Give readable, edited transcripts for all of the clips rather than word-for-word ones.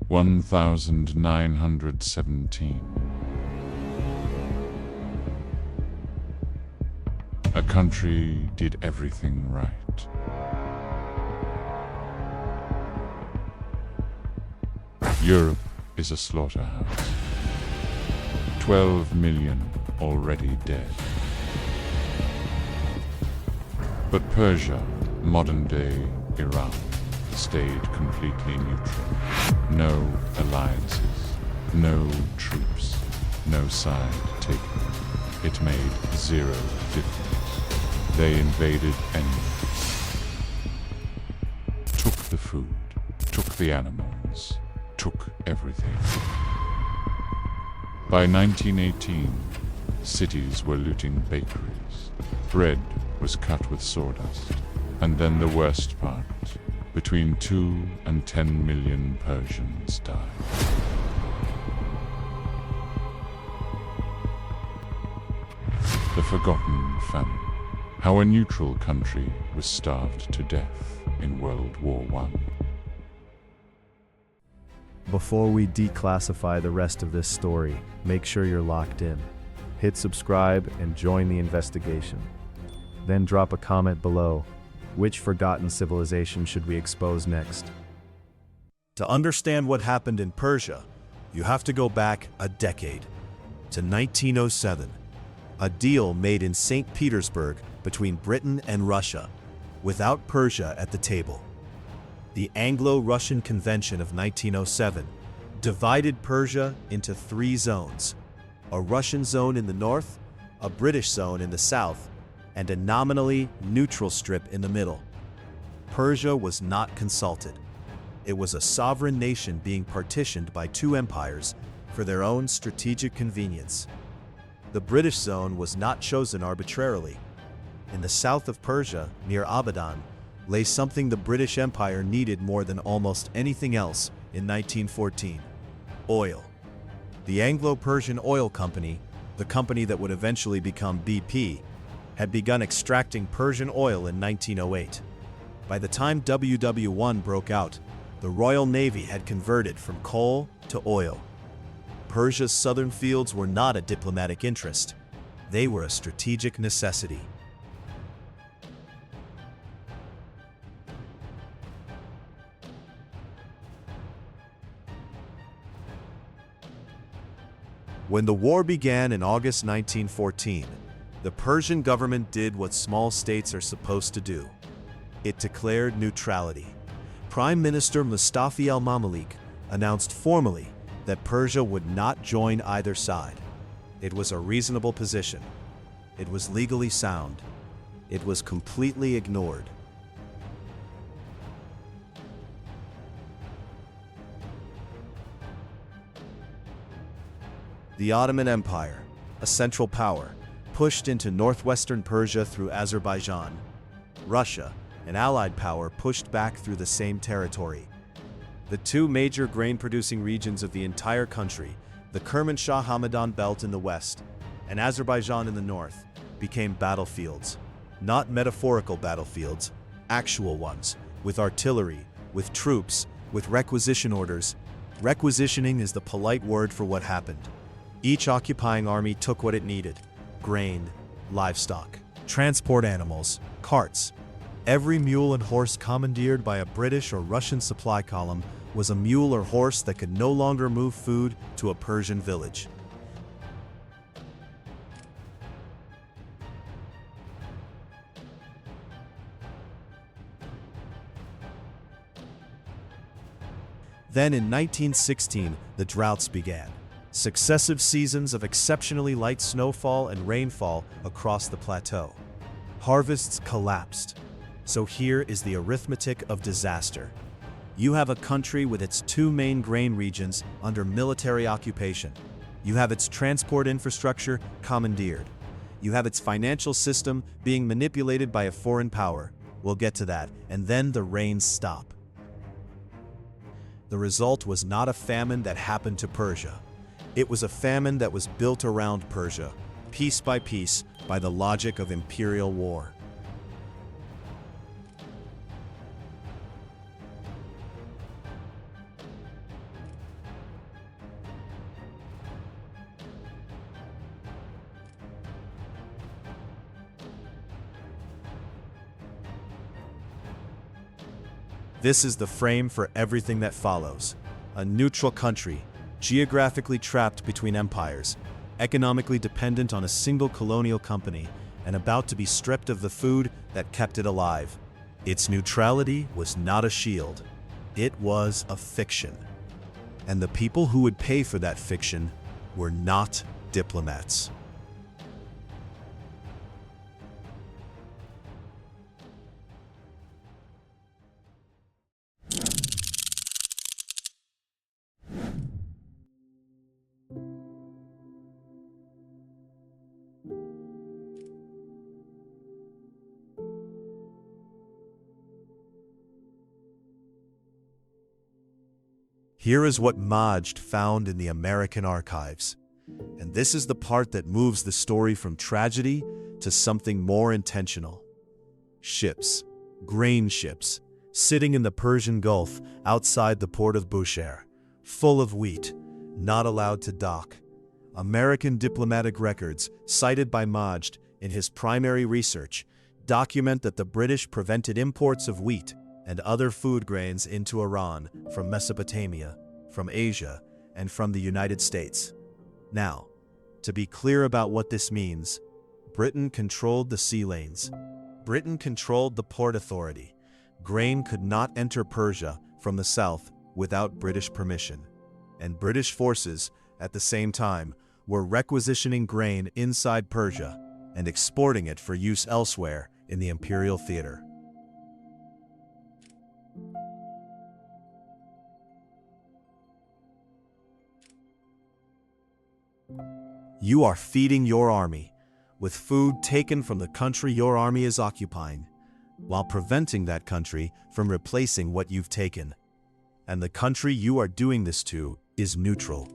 1917. A country did everything right. Europe is a slaughterhouse. 12 million already dead. But Persia, modern-day Iran, stayed completely neutral. No alliances, no troops, no side taken. It made zero difference. They invaded anyway. Took the food, took the animals, took everything. By 1918, cities were looting bakeries. Bread was cut with sawdust. And then the worst part, between 2 and 10 million Persians died. The Forgotten Famine. How a neutral country was starved to death in World War I. Before we declassify the rest of this story, make sure you're locked in. Hit subscribe and join the investigation. Then drop a comment below. Which forgotten civilization should we expose next? To understand what happened in Persia, you have to go back a decade, to 1907, a deal made in St. Petersburg between Britain and Russia, without Persia at the table. The Anglo-Russian Convention of 1907 divided Persia into 3 zones: a Russian zone in the north, a British zone in the south, and a nominally neutral strip in the middle. Persia was not consulted. It was a sovereign nation being partitioned by 2 empires for their own strategic convenience. The British zone was not chosen arbitrarily. In the south of Persia, near Abadan, lay something the British Empire needed more than almost anything else in 1914: oil. The Anglo-Persian Oil Company, the company that would eventually become BP, had begun extracting Persian oil in 1908. By the time WW1 broke out, the Royal Navy had converted from coal to oil. Persia's southern fields were not a diplomatic interest. They were a strategic necessity. When the war began in August 1914, the Persian government did what small states are supposed to do. It declared neutrality. Prime Minister Mustafa al-Mamalik announced formally that Persia would not join either side. It was a reasonable position. It was legally sound. It was completely ignored. The Ottoman Empire, a central power, pushed into northwestern Persia through Azerbaijan. Russia, an allied power, pushed back through the same territory. The 2 major grain-producing regions of the entire country, the Kermanshah Hamadan Belt in the west and Azerbaijan in the north, became battlefields. Not metaphorical battlefields, actual ones, with artillery, with troops, with requisition orders. Requisitioning is the polite word for what happened. Each occupying army took what it needed: grain, livestock, transport animals, carts. Every mule and horse commandeered by a British or Russian supply column was a mule or horse that could no longer move food to a Persian village. Then in 1916, the droughts began. Successive seasons of exceptionally light snowfall and rainfall across the plateau. Harvests collapsed. So here is the arithmetic of disaster. You have a country with its 2 main grain regions under military occupation. You have its transport infrastructure commandeered. You have its financial system being manipulated by a foreign power. We'll get to that. And then the rains stop. The result was not a famine that happened to Persia. It was a famine that was built around Persia, piece by piece, by the logic of imperial war. This is the frame for everything that follows. A neutral country, geographically trapped between empires, economically dependent on a single colonial company, and about to be stripped of the food that kept it alive. Its neutrality was not a shield. It was a fiction. And the people who would pay for that fiction were not diplomats. Here is what Majd found in the American archives. And this is the part that moves the story from tragedy to something more intentional. Ships, grain ships, sitting in the Persian Gulf outside the port of Bushehr, full of wheat, not allowed to dock. American diplomatic records, cited by Majd in his primary research, document that the British prevented imports of wheat and other food grains into Iran from Mesopotamia, from Asia, and from the United States. Now, to be clear about what this means, Britain controlled the sea lanes. Britain controlled the port authority. Grain could not enter Persia from the south without British permission. And British forces, at the same time, were requisitioning grain inside Persia and exporting it for use elsewhere in the imperial theater. You are feeding your army with food taken from the country your army is occupying, while preventing that country from replacing what you've taken. And the country you are doing this to is neutral.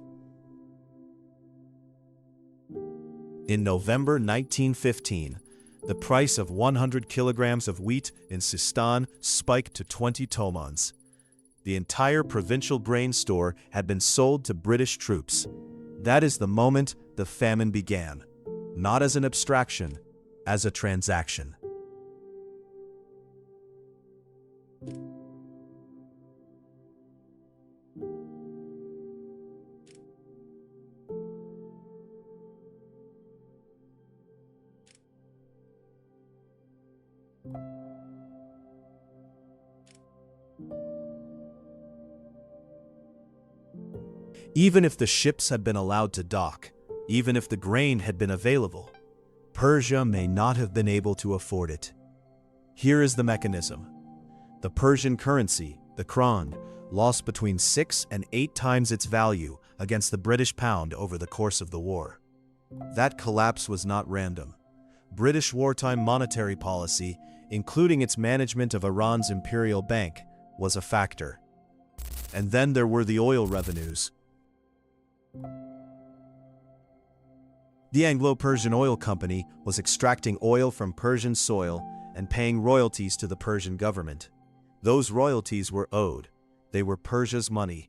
In November 1915, the price of 100 kilograms of wheat in Sistan spiked to 20 tomans. The entire provincial grain store had been sold to British troops. That is the moment the famine began, not as an abstraction, as a transaction. Even if the ships had been allowed to dock, even if the grain had been available, Persia may not have been able to afford it. Here is the mechanism. The Persian currency, the kron, lost between 6 and 8 times its value against the British pound over the course of the war. That collapse was not random. British wartime monetary policy, including its management of Iran's imperial bank, was a factor. And then there were the oil revenues. The Anglo-Persian Oil Company was extracting oil from Persian soil and paying royalties to the Persian government. Those royalties were owed. They were Persia's money.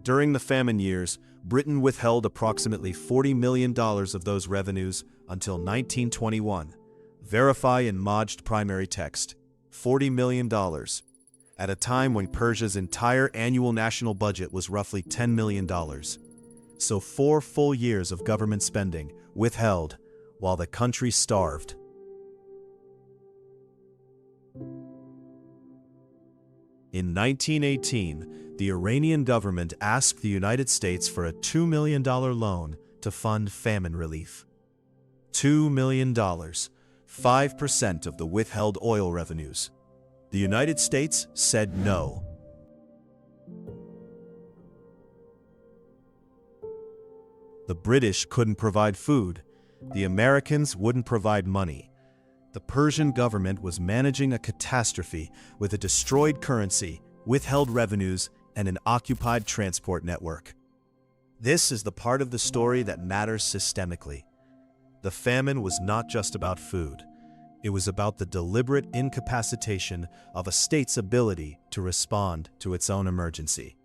During the famine years, Britain withheld approximately $40 million of those revenues until 1921. Verify in Majd primary text. $40 million. At a time when Persia's entire annual national budget was roughly $10 million. So 4 full years of government spending withheld while the country starved. In 1918, the Iranian government asked the United States for a $2 million loan to fund famine relief. $2 million, 5% of the withheld oil revenues. The United States said no. The British couldn't provide food. The Americans wouldn't provide money. The Persian government was managing a catastrophe with a destroyed currency, withheld revenues, and an occupied transport network. This is the part of the story that matters systemically. The famine was not just about food. It was about the deliberate incapacitation of a state's ability to respond to its own emergency.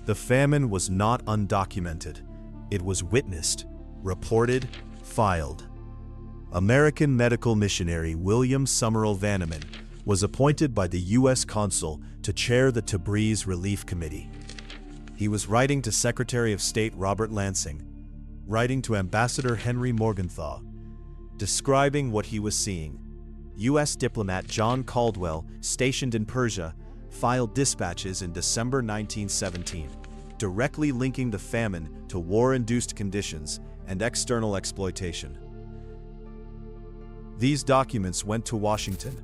The famine was not undocumented. It was witnessed, reported, filed. American medical missionary William Summerall Vanneman was appointed by the U.S. consul to chair the Tabriz Relief Committee. He was writing to Secretary of State Robert Lansing, writing to Ambassador Henry Morgenthau, describing what he was seeing. U.S. diplomat John Caldwell, stationed in Persia, filed dispatches in December 1917, directly linking the famine to war-induced conditions and external exploitation. These documents went to Washington.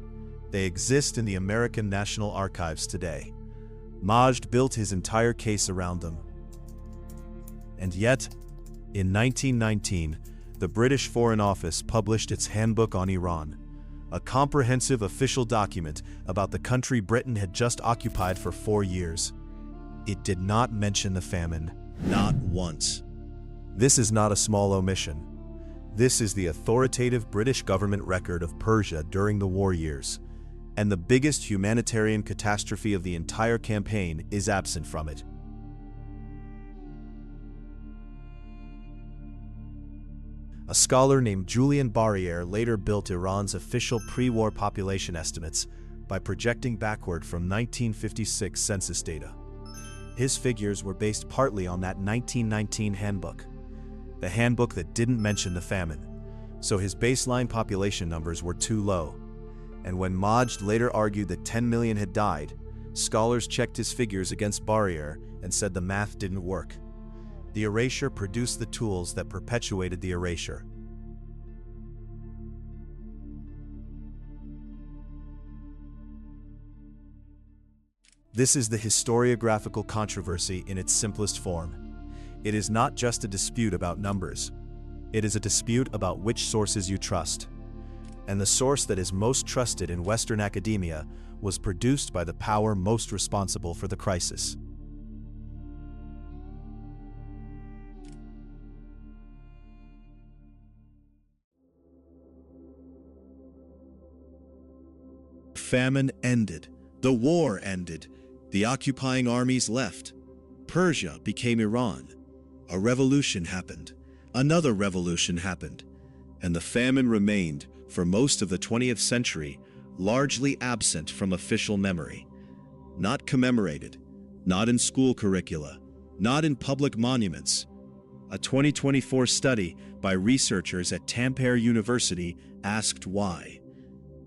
They exist in the American National Archives today. Majd built his entire case around them. And yet, in 1919, the British Foreign Office published its Handbook on Iran, a comprehensive official document about the country Britain had just occupied for 4 years. It did not mention the famine, not once. This is not a small omission. This is the authoritative British government record of Persia during the war years, and the biggest humanitarian catastrophe of the entire campaign is absent from it. A scholar named Julian Barriere later built Iran's official pre-war population estimates by projecting backward from 1956 census data. His figures were based partly on that 1919 handbook, the handbook that didn't mention the famine, so his baseline population numbers were too low. And when Majd later argued that 10 million had died, scholars checked his figures against Barriere and said the math didn't work. The erasure produced the tools that perpetuated the erasure. This is the historiographical controversy in its simplest form. It is not just a dispute about numbers. It is a dispute about which sources you trust. And the source that is most trusted in Western academia was produced by the power most responsible for the crisis. Famine ended. The war ended. The occupying armies left. Persia became Iran. A revolution happened. Another revolution happened. And the famine remained, for most of the 20th century, largely absent from official memory. Not commemorated, not in school curricula, not in public monuments. A 2024 study by researchers at Tampere University asked why.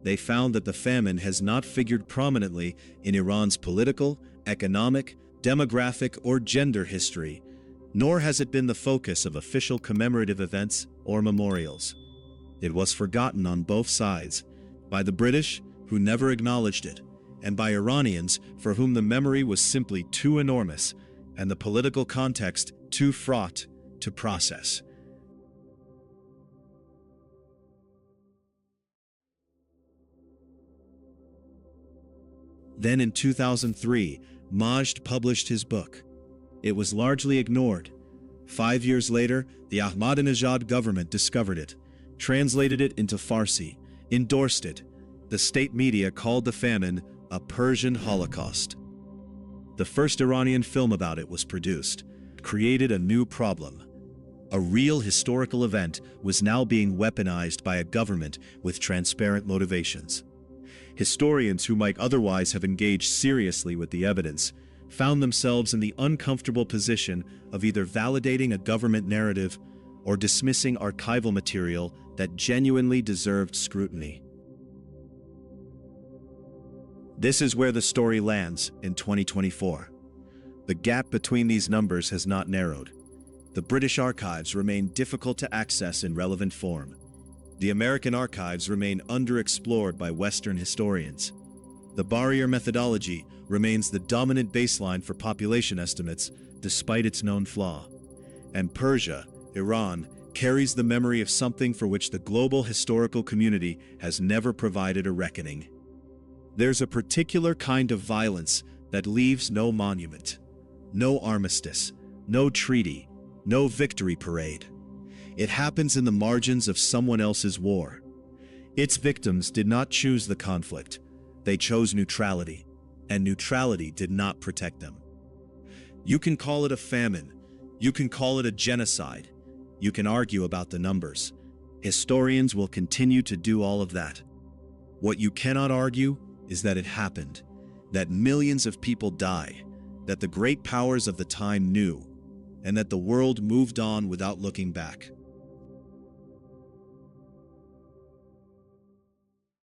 They found that the famine has not figured prominently in Iran's political, economic, demographic, or gender history, nor has it been the focus of official commemorative events or memorials. It was forgotten on both sides, by the British, who never acknowledged it, and by Iranians for whom the memory was simply too enormous and the political context too fraught to process. Then in 2003, Majd published his book. It was largely ignored. 5 years later, the Ahmadinejad government discovered it, translated it into Farsi, endorsed it. The state media called the famine a Persian Holocaust. The first Iranian film about it was produced, created a new problem. A real historical event was now being weaponized by a government with transparent motivations. Historians who might otherwise have engaged seriously with the evidence found themselves in the uncomfortable position of either validating a government narrative or dismissing archival material that genuinely deserved scrutiny. This is where the story lands in 2024. The gap between these numbers has not narrowed. The British archives remain difficult to access in relevant form. The American archives remain underexplored by Western historians. The Barriere methodology remains the dominant baseline for population estimates despite its known flaw. And Persia, Iran, carries the memory of something for which the global historical community has never provided a reckoning. There's a particular kind of violence that leaves no monument, no armistice, no treaty, no victory parade. It happens in the margins of someone else's war. Its victims did not choose the conflict. They chose neutrality, and neutrality did not protect them. You can call it a famine. You can call it a genocide. You can argue about the numbers. Historians will continue to do all of that. What you cannot argue is that it happened, that millions of people die, that the great powers of the time knew, and that the world moved on without looking back.